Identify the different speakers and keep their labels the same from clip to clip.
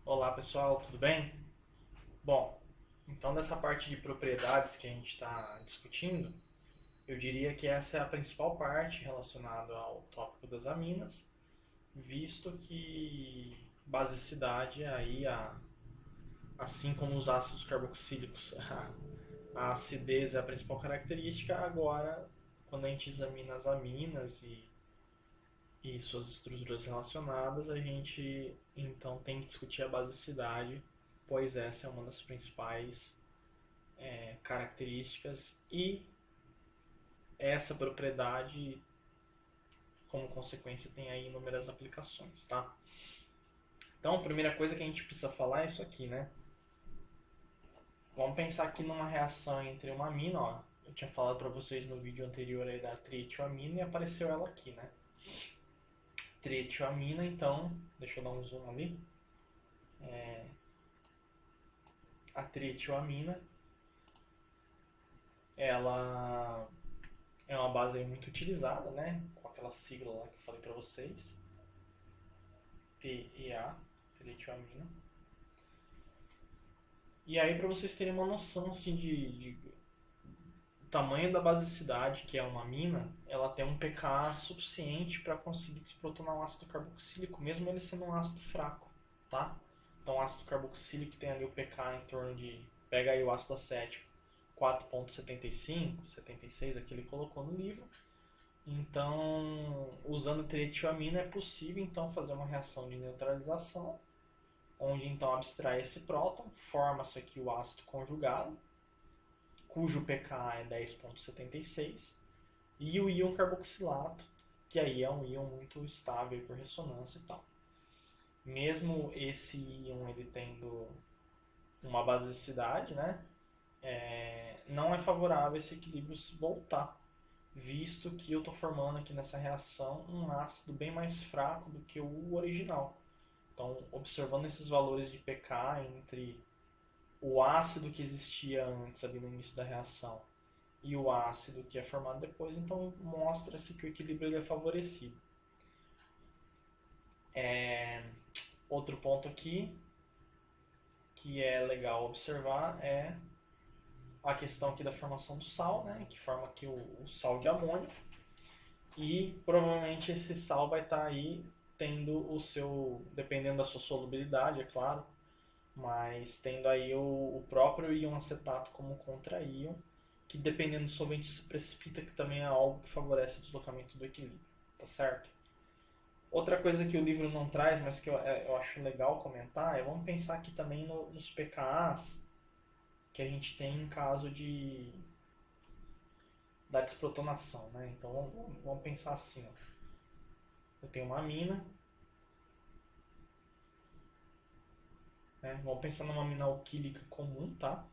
Speaker 1: Olá pessoal, tudo bem? Bom, então dessa parte de propriedades que a gente está discutindo, eu diria que essa é a principal parte relacionada ao tópico das aminas, visto que basicidade aí, assim como os ácidos carboxílicos, a acidez é a principal característica. Agora, quando a gente examina as aminas e suas estruturas relacionadas, a gente então tem que discutir a basicidade, pois essa é uma das principais características e essa propriedade, como consequência, tem aí inúmeras aplicações, tá? Então, a primeira coisa que a gente precisa falar é isso aqui, né? Vamos pensar aqui numa reação entre uma amina, ó. Eu tinha falado para vocês no vídeo anterior aí da trietioamina e apareceu ela aqui, né? Trietioamina, então, deixa eu dar um zoom ali. A trietioamina, ela é uma base aí muito utilizada, né? Com aquela sigla lá que eu falei para vocês. TEA, trietioamina. E aí, para vocês terem uma noção assim, de tamanho da basicidade, que é uma amina, ela tem um pKa suficiente para conseguir desprotonar o ácido carboxílico, mesmo ele sendo um ácido fraco, tá? Então, o ácido carboxílico tem ali o pKa em torno de, pega aí o ácido acético, 4,75, 76, aqui ele colocou no livro. Então, usando trietioamina é possível então fazer uma reação de neutralização, onde então abstrai esse próton, forma-se aqui o ácido conjugado, cujo pKa é 10,76, e o íon carboxilato, que aí é um íon muito estável por ressonância e tal. Mesmo esse íon ele tendo uma basicidade, né, não é favorável esse equilíbrio se voltar, visto que eu estou formando aqui nessa reação um ácido bem mais fraco do que o original. Então, observando esses valores de pK entre o ácido que existia antes ali no início da reação e o ácido que é formado depois, então mostra-se que o equilíbrio ele é favorecido. Outro ponto aqui que é legal observar é a questão aqui da formação do sal, né, que forma aqui o sal de amônio, e provavelmente esse sal vai estar aí tendo o seu, dependendo da sua solubilidade, é claro, mas tendo aí o próprio íon acetato como contra-íon, que dependendo do solvente se precipita, que também é algo que favorece o deslocamento do equilíbrio, tá certo? Outra coisa que o livro não traz, mas que eu acho legal comentar, é vamos pensar aqui também nos pKas que a gente tem em caso da desprotonação, né? Então vamos pensar assim, ó. Eu tenho uma amina, né? Vamos pensar numa amina alquílica comum, tá?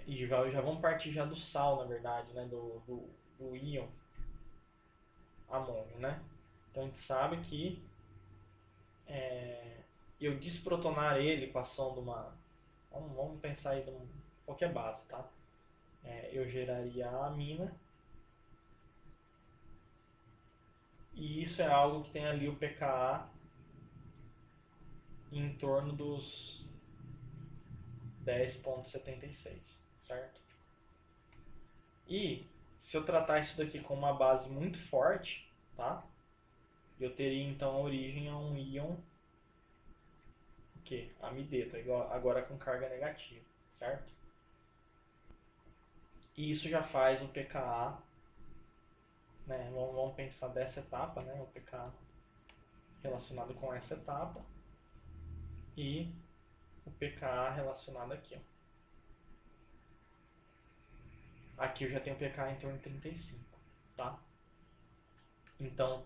Speaker 1: E já vamos partir já do sal, na verdade, né? Do íon amônio, né? Então a gente sabe que eu desprotonar ele com a ação de uma... Vamos pensar aí em qualquer base, tá? Eu geraria a amina, e isso é algo que tem ali o pKa em torno dos 10,76, certo? E se eu tratar isso daqui com uma base muito forte, tá? Eu teria então a origem a um íon, o que? Amideto, agora com carga negativa, certo? E isso já faz o pKa, né? Vamos pensar dessa etapa, né? O pKa relacionado com essa etapa e o pKa relacionado aqui, ó. Aqui eu já tenho pKa em torno de 35, tá? Então,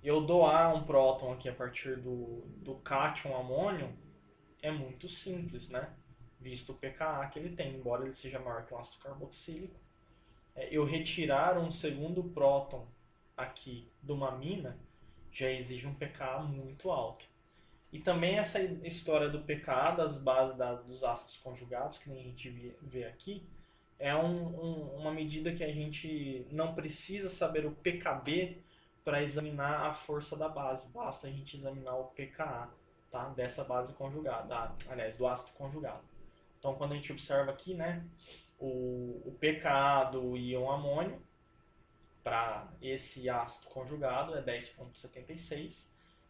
Speaker 1: eu doar um próton aqui a partir do cátion amônio é muito simples, né? Visto o pKa que ele tem, embora ele seja maior que o ácido carboxílico. Eu retirar um segundo próton aqui de uma amina já exige um pKa muito alto. E também essa história do pKa das bases dos ácidos conjugados, que nem a gente vê aqui, é uma medida que a gente não precisa saber o pKb para examinar a força da base. Basta a gente examinar o pKa, tá? Dessa base conjugada, aliás, do ácido conjugado. Então, quando a gente observa aqui, né, o pKa do íon amônio para esse ácido conjugado é 10,76.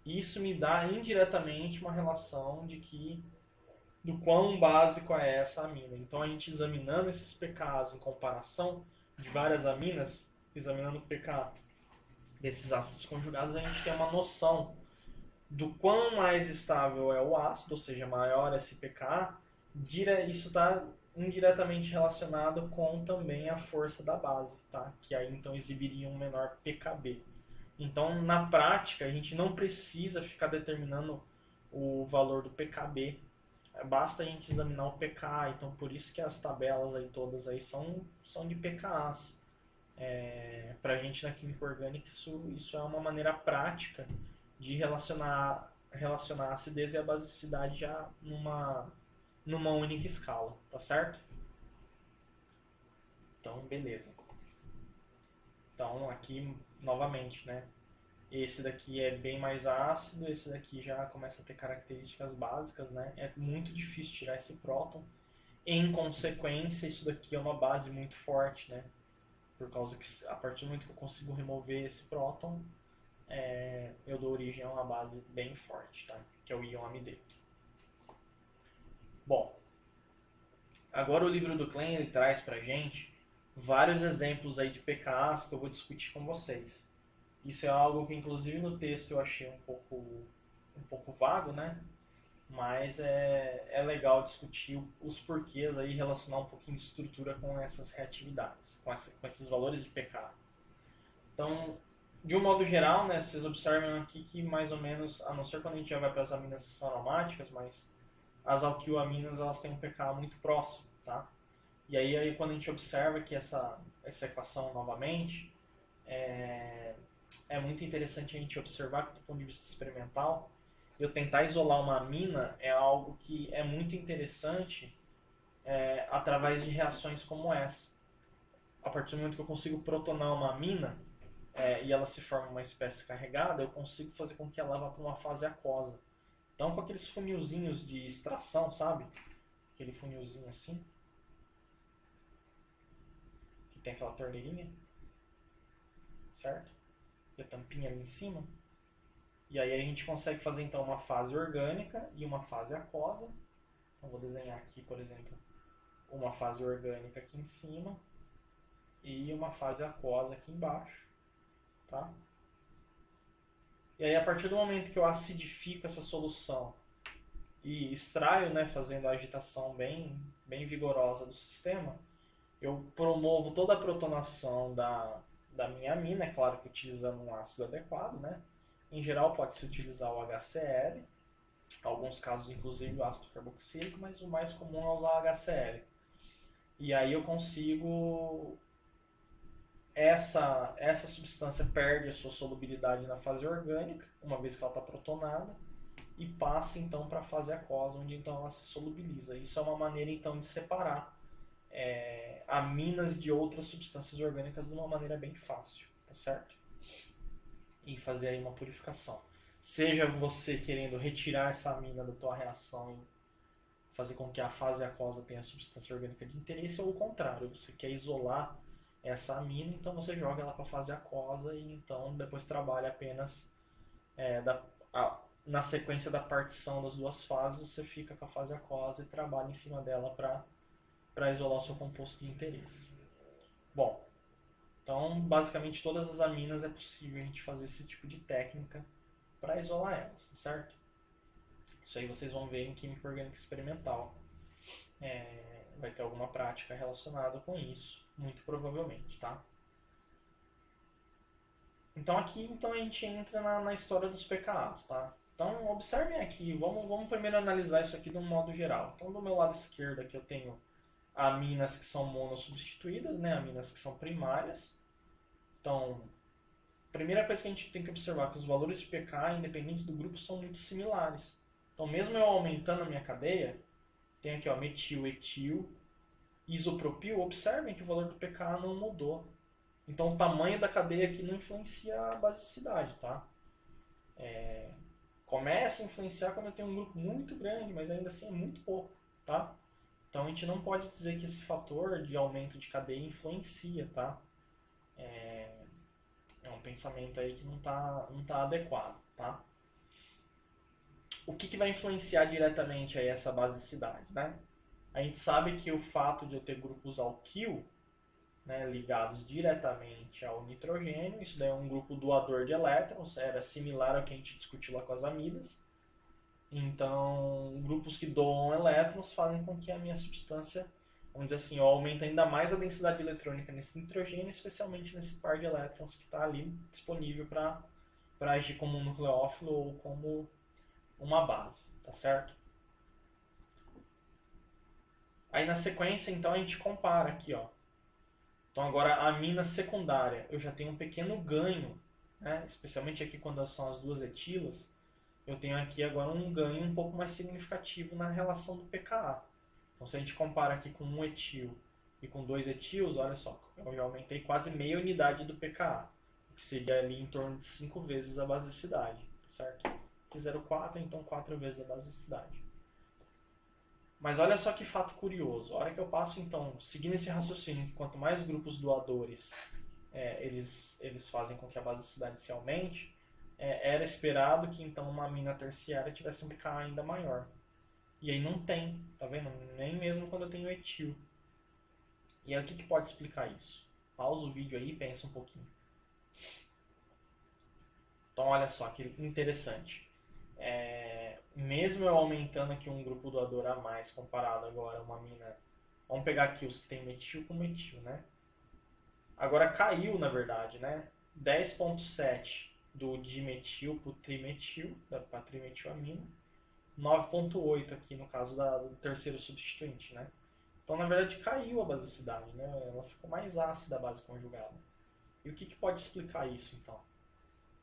Speaker 1: E isso me dá indiretamente uma relação do quão básico é essa amina. Então, a gente examinando esses pKas em comparação de várias aminas, examinando o pKa desses ácidos conjugados, a gente tem uma noção do quão mais estável é o ácido, ou seja, maior esse pKa. Isso está indiretamente relacionado com também a força da base, tá? Que aí então exibiria um menor pKb. Então, na prática, a gente não precisa ficar determinando o valor do pKb. Basta a gente examinar o pKa. Então, por isso que as tabelas aí todas aí são de pKas. Para a gente na química orgânica, isso é uma maneira prática de relacionar a acidez e a basicidade já numa única escala, tá certo? Então, beleza. Então, aqui, novamente, né? Esse daqui é bem mais ácido, esse daqui já começa a ter características básicas, né? É muito difícil tirar esse próton. Em consequência, isso daqui é uma base muito forte, né? Por causa que a partir do momento que eu consigo remover esse próton, eu dou origem a uma base bem forte, tá? Que é o íon amideto. Bom, agora o livro do Klein ele traz pra gente vários exemplos aí de pKas que eu vou discutir com vocês. Isso é algo que inclusive no texto eu achei um pouco vago, né? Mas é legal discutir os porquês aí, relacionar um pouquinho de estrutura com essas reatividades, com esses valores de pKa. Então, de um modo geral, né, vocês observam aqui que mais ou menos, a não ser quando a gente já vai para as aminas que são aromáticas, mas as alquiloaminas elas têm um pKa muito próximo, tá? E aí quando a gente observa que essa equação novamente, é muito interessante a gente observar que do ponto de vista experimental, eu tentar isolar uma amina é algo que é muito interessante através de reações como essa. A partir do momento que eu consigo protonar uma amina e ela se forma uma espécie carregada, eu consigo fazer com que ela vá para uma fase aquosa. Então, com aqueles funilzinhos de extração, sabe? Aquele funilzinho assim, que tem aquela torneirinha, certo? E a tampinha ali em cima. E aí a gente consegue fazer então uma fase orgânica e uma fase aquosa. Então, vou desenhar aqui, por exemplo, uma fase orgânica aqui em cima e uma fase aquosa aqui embaixo, tá? E aí, a partir do momento que eu acidifico essa solução e extraio, né, fazendo a agitação bem vigorosa do sistema, eu promovo toda a protonação da minha amina, é claro que utilizando um ácido adequado, né? Em geral pode-se utilizar o HCl, em alguns casos inclusive o ácido carboxílico, mas o mais comum é usar o HCl. E aí eu consigo... Essa substância perde a sua solubilidade na fase orgânica, uma vez que ela está protonada, e passa então para a fase aquosa, onde então ela se solubiliza. Isso é uma maneira então de separar aminas de outras substâncias orgânicas de uma maneira bem fácil, tá certo? E fazer aí uma purificação. Seja você querendo retirar essa amina da tua reação e fazer com que a fase aquosa tenha substância orgânica de interesse, ou o contrário, você quer isolar essa amina, então você joga ela para a fase aquosa e então depois trabalha apenas na sequência da partição das duas fases, você fica com a fase aquosa e trabalha em cima dela para isolar o seu composto de interesse. Bom, então basicamente todas as aminas é possível a gente fazer esse tipo de técnica para isolar elas, certo? Isso aí vocês vão ver em química orgânica experimental. Vai ter alguma prática relacionada com isso, muito provavelmente, tá? Então aqui a gente entra na história dos pKas, tá? Então observem aqui, vamos primeiro analisar isso aqui de um modo geral. Então do meu lado esquerdo aqui eu tenho aminas que são monossubstituídas, né? Aminas que são primárias. Então, primeira coisa que a gente tem que observar é que os valores de pK, independente do grupo, são muito similares. Então mesmo eu aumentando a minha cadeia, tem aqui ó, metil, etil, isopropil, observem que o valor do pK não mudou. Então o tamanho da cadeia aqui não influencia a basicidade, tá? Começa a influenciar quando eu tenho um grupo muito grande, mas ainda assim é muito pouco, tá? Então a gente não pode dizer que esse fator de aumento de cadeia influencia, tá? É um pensamento aí que não tá adequado, tá? O que vai influenciar diretamente aí essa basicidade, né? A gente sabe que o fato de eu ter grupos alquil, né, ligados diretamente ao nitrogênio, isso daí é um grupo doador de elétrons, era similar ao que a gente discutiu lá com as amidas. Então, grupos que doam elétrons fazem com que a minha substância, vamos dizer assim, eu aumente ainda mais a densidade eletrônica nesse nitrogênio, especialmente nesse par de elétrons que está ali disponível para agir como um nucleófilo ou como uma base, tá certo? Aí na sequência, então, a gente compara aqui, ó. Então agora a amina secundária, eu já tenho um pequeno ganho, né? Especialmente aqui quando são as duas etilas, eu tenho aqui agora um ganho um pouco mais significativo na relação do pKa. Então se a gente compara aqui com um etil e com dois etils, olha só, eu já aumentei quase meia unidade do pKa, o que seria ali em torno de 5 vezes a basicidade, certo? Aqui 0,4, então 4 vezes a basicidade. Mas olha só que fato curioso. A hora que eu passo, então, seguindo esse raciocínio, que quanto mais grupos doadores eles fazem com que a basicidade se aumente, era esperado que então uma amina terciária tivesse um pKa ainda maior. E aí não tem, tá vendo? Nem mesmo quando eu tenho etil. E aí o que pode explicar isso? Pausa o vídeo aí e pensa um pouquinho. Então olha só que interessante. Mesmo eu aumentando aqui um grupo doador a mais comparado agora a uma amina, vamos pegar aqui os que tem metil com metil, né? Agora caiu, na verdade, né? 10,7 do dimetil para o trimetil, para trimetilamina. 9,8 aqui no caso do terceiro substituinte, né? Então, na verdade, caiu a basicidade, né? Ela ficou mais ácida a base conjugada. E o que pode explicar isso, então?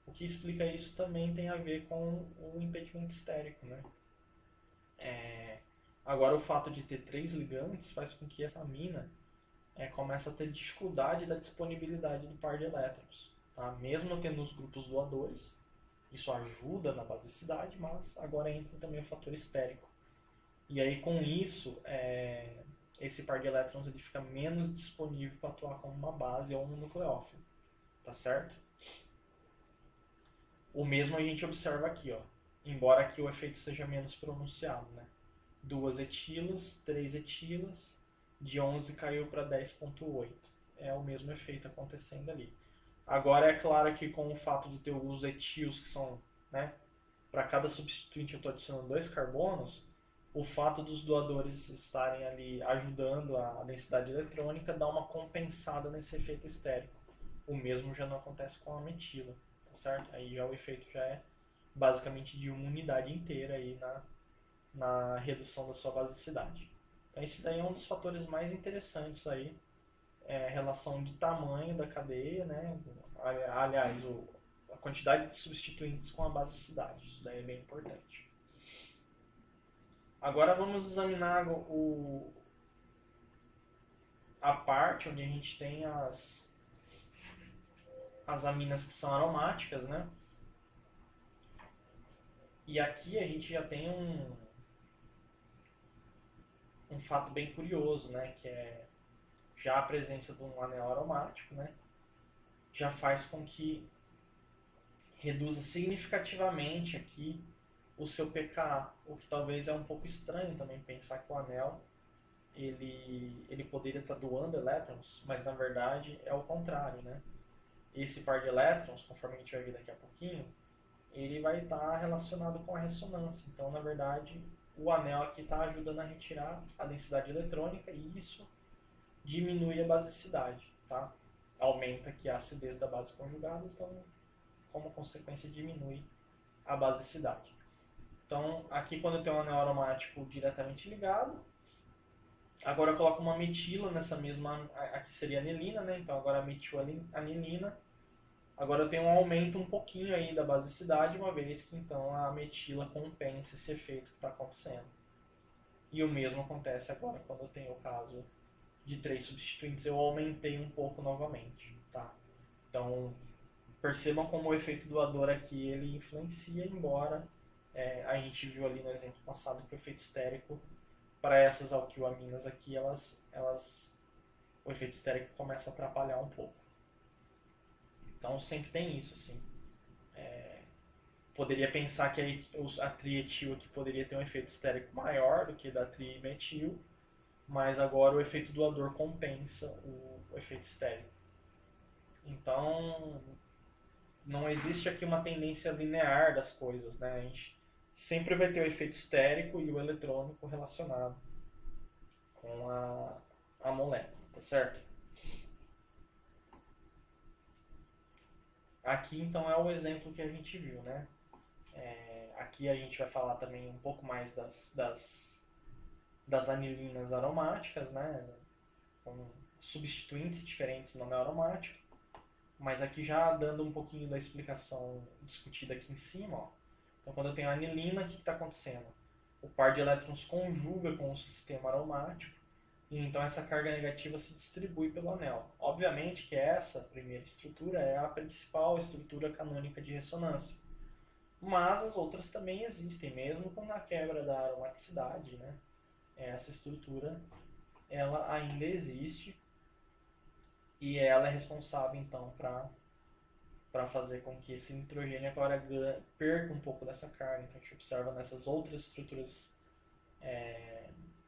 Speaker 1: O que explica isso também tem a ver com o impedimento estérico, né? Agora, o fato de ter 3 ligantes faz com que essa amina começa a ter dificuldade da disponibilidade do par de elétrons. Tá? Mesmo tendo os grupos doadores, isso ajuda na basicidade, mas agora entra também o fator estérico. E aí com isso, esse par de elétrons ele fica menos disponível para atuar como uma base ou um nucleófilo. Tá certo? O mesmo a gente observa aqui, ó. Embora aqui o efeito seja menos pronunciado, né? 2 etilas, 3 etilas, de 11 caiu para 10,8. É o mesmo efeito acontecendo ali. Agora é claro que com o fato de ter os etils que são, né, para cada substituinte eu estou adicionando 2 carbonos, o fato dos doadores estarem ali ajudando a densidade eletrônica dá uma compensada nesse efeito estérico. O mesmo já não acontece com a metila, tá certo? Aí já o efeito já é basicamente de uma unidade inteira aí na redução da sua basicidade. Então esse daí é um dos fatores mais interessantes aí, a relação de tamanho da cadeia, né? Aliás, a quantidade de substituintes com a basicidade, isso daí é bem importante. Agora vamos examinar a parte onde a gente tem as aminas que são aromáticas, né? E aqui a gente já tem um fato bem curioso, né? Que é já a presença de um anel aromático, né? Já faz com que reduza significativamente aqui o seu pKa, o que talvez é um pouco estranho também pensar que o anel ele poderia estar doando elétrons, mas na verdade é o contrário, né? Esse par de elétrons, conforme a gente vai ver daqui a pouquinho, ele vai estar relacionado com a ressonância. Então, na verdade, o anel aqui está ajudando a retirar a densidade eletrônica e isso diminui a basicidade, tá? Aumenta aqui a acidez da base conjugada, então, como consequência, diminui a basicidade. Então, aqui quando eu tenho um anel aromático diretamente ligado, agora eu coloco uma metila nessa mesma, aqui seria anilina, né? Então agora a metilanilina. Agora eu tenho um aumento um pouquinho aí da basicidade, uma vez que então a metila compensa esse efeito que está acontecendo. E o mesmo acontece agora quando eu tenho o caso de 3 substituintes, eu aumentei um pouco novamente, tá? Então, percebam como o efeito doador aqui ele influencia, embora a gente viu ali no exemplo passado que o efeito estérico para essas alquiloaminas aqui, o efeito estérico começa a atrapalhar um pouco. Então sempre tem isso, assim. Poderia pensar que a trietil aqui poderia ter um efeito estérico maior do que da trimetil, mas agora o efeito doador compensa o efeito estérico. Então, não existe aqui uma tendência linear das coisas, né? A gente sempre vai ter o efeito estérico e o eletrônico relacionado com a molécula, tá certo? Aqui então é o exemplo que a gente viu, né? Aqui a gente vai falar também um pouco mais das anilinas aromáticas, né? Com substituintes diferentes no anel aromático. Mas aqui já dando um pouquinho da explicação discutida aqui em cima, ó. Então quando eu tenho a anilina, o que está acontecendo? O par de elétrons conjuga com o sistema aromático e então essa carga negativa se distribui pelo anel. Obviamente que essa primeira estrutura é a principal estrutura canônica de ressonância. Mas as outras também existem, mesmo com a quebra da aromaticidade, né? Essa estrutura ela ainda existe e ela é responsável então para fazer com que esse nitrogênio agora perca um pouco dessa carga. Então a gente observa nessas outras estruturas,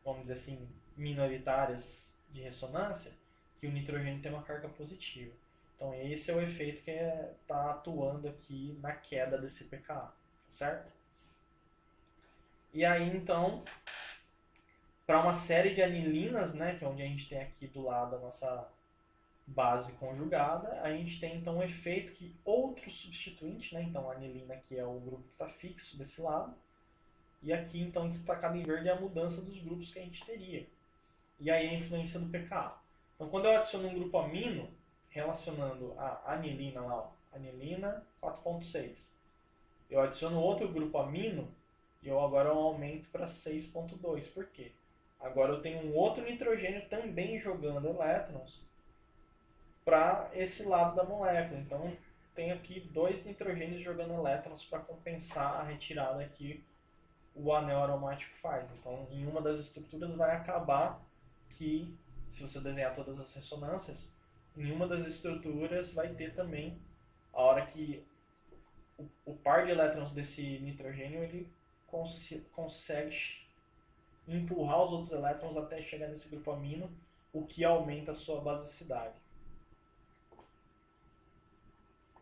Speaker 1: vamos dizer assim, minoritárias de ressonância, que o nitrogênio tem uma carga positiva. Então esse é o efeito que está atuando aqui na queda desse pKa, certo? E aí então, para uma série de anilinas, né, que é onde a gente tem aqui do lado a nossa base conjugada, a gente tem então um efeito que outro substituinte, né, então a anilina aqui é o grupo que está fixo desse lado, e aqui então destacado em verde é a mudança dos grupos que a gente teria. E aí a influência do pKa. Então quando eu adiciono um grupo amino, relacionando a anilina lá, ó, anilina 4.6, eu adiciono outro grupo amino e eu agora aumento para 6.2. Por quê? Agora eu tenho um outro nitrogênio também jogando elétrons para esse lado da molécula. Então tenho aqui dois nitrogênios jogando elétrons para compensar a retirada que o anel aromático faz. Então em uma das estruturas vai acabar que, se você desenhar todas as ressonâncias, em uma das estruturas vai ter também, a hora que o par de elétrons desse nitrogênio ele consegue empurrar os outros elétrons até chegar nesse grupo amino, o que aumenta a sua basicidade.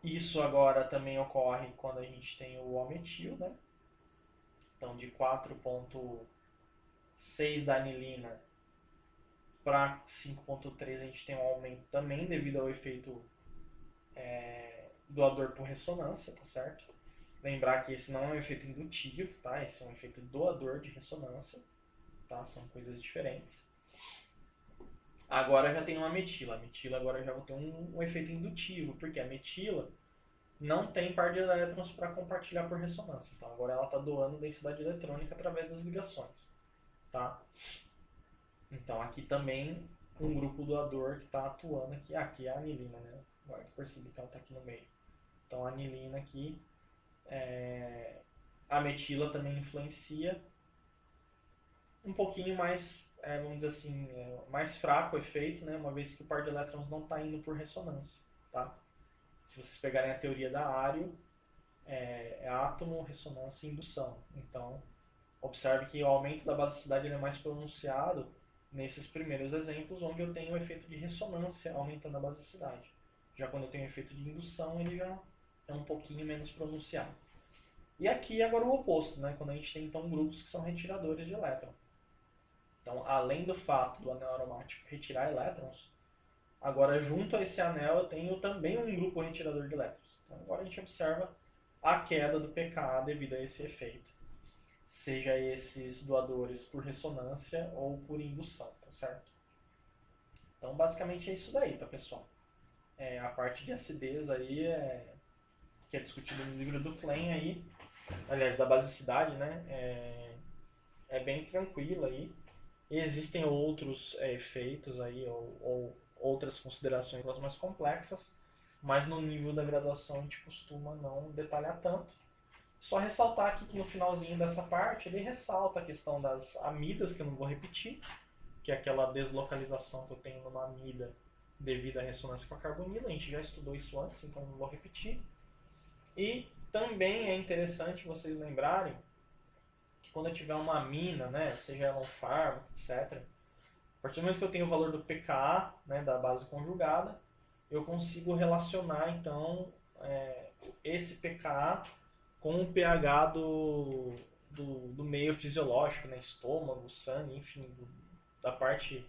Speaker 1: Isso agora também ocorre quando a gente tem o ametil, né? Então de 4.6 da anilina para 5.3 a gente tem um aumento também devido ao efeito doador por ressonância, tá certo? Lembrar que esse não é um efeito indutivo, tá? Esse é um efeito doador de ressonância, tá? São coisas diferentes. Agora já tem uma metila. A metila agora já vai ter um efeito indutivo, porque a metila não tem par de elétrons para compartilhar por ressonância. Então agora ela está doando densidade eletrônica através das ligações, tá? Então aqui também um grupo doador que está atuando aqui. Aqui é a anilina, né? Agora que eu percebi que ela está aqui no meio. Então a anilina aqui, a metila também influencia um pouquinho mais, vamos dizer assim, mais fraco o efeito, né? Uma vez que o par de elétrons não está indo por ressonância, tá? Se vocês pegarem a teoria da Ario, é átomo, ressonância e indução. Então, observe que o aumento da basicidade é mais pronunciado nesses primeiros exemplos, onde eu tenho o efeito de ressonância aumentando a basicidade. Já quando eu tenho o efeito de indução, ele já é um pouquinho menos pronunciado. E aqui agora o oposto, né? Quando a gente tem então grupos que são retiradores de elétron. Então, além do fato do anel aromático retirar elétrons, agora junto a esse anel eu tenho também um grupo retirador de elétrons. Então, agora a gente observa a queda do pKa devido a esse efeito. Seja esses doadores por ressonância ou por indução, tá certo? Então, basicamente é isso daí, tá, pessoal? A parte de acidez aí que é discutida no livro do Klein aí, aliás, da basicidade, né? É bem tranquilo aí. Existem outros efeitos aí ou outras considerações mais complexas, mas no nível da graduação a gente costuma não detalhar tanto. Só ressaltar aqui que no finalzinho dessa parte ele ressalta a questão das amidas, que eu não vou repetir, que é aquela deslocalização que eu tenho numa amida devido à ressonância com a carbonila. A gente já estudou isso antes, então não vou repetir. E também é interessante vocês lembrarem que quando eu tiver uma amina, né, seja ela um fármaco, etc., a partir do momento que eu tenho o valor do pKa, né, da base conjugada, eu consigo relacionar então esse pKa com o pH do meio fisiológico, né, estômago, sangue, enfim, da parte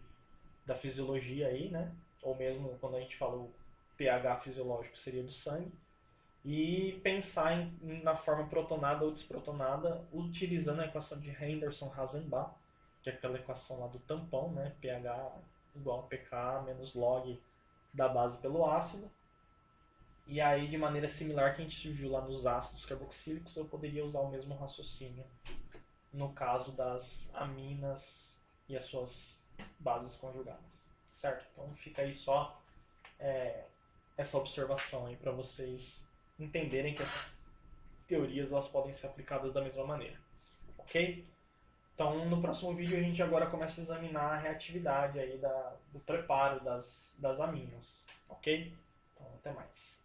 Speaker 1: da fisiologia aí, né, ou mesmo quando a gente fala o pH fisiológico seria do sangue, e pensar na forma protonada ou desprotonada utilizando a equação de Henderson-Hasenbach, que é aquela equação lá do tampão, né? pH igual a pK menos log da base pelo ácido. E aí, de maneira similar que a gente viu lá nos ácidos carboxílicos, eu poderia usar o mesmo raciocínio no caso das aminas e as suas bases conjugadas, certo? Então fica aí só essa observação aí para vocês entenderem que essas teorias elas podem ser aplicadas da mesma maneira, ok? Então, no próximo vídeo a gente agora começa a examinar a reatividade aí do preparo das aminas, ok? Então, até mais.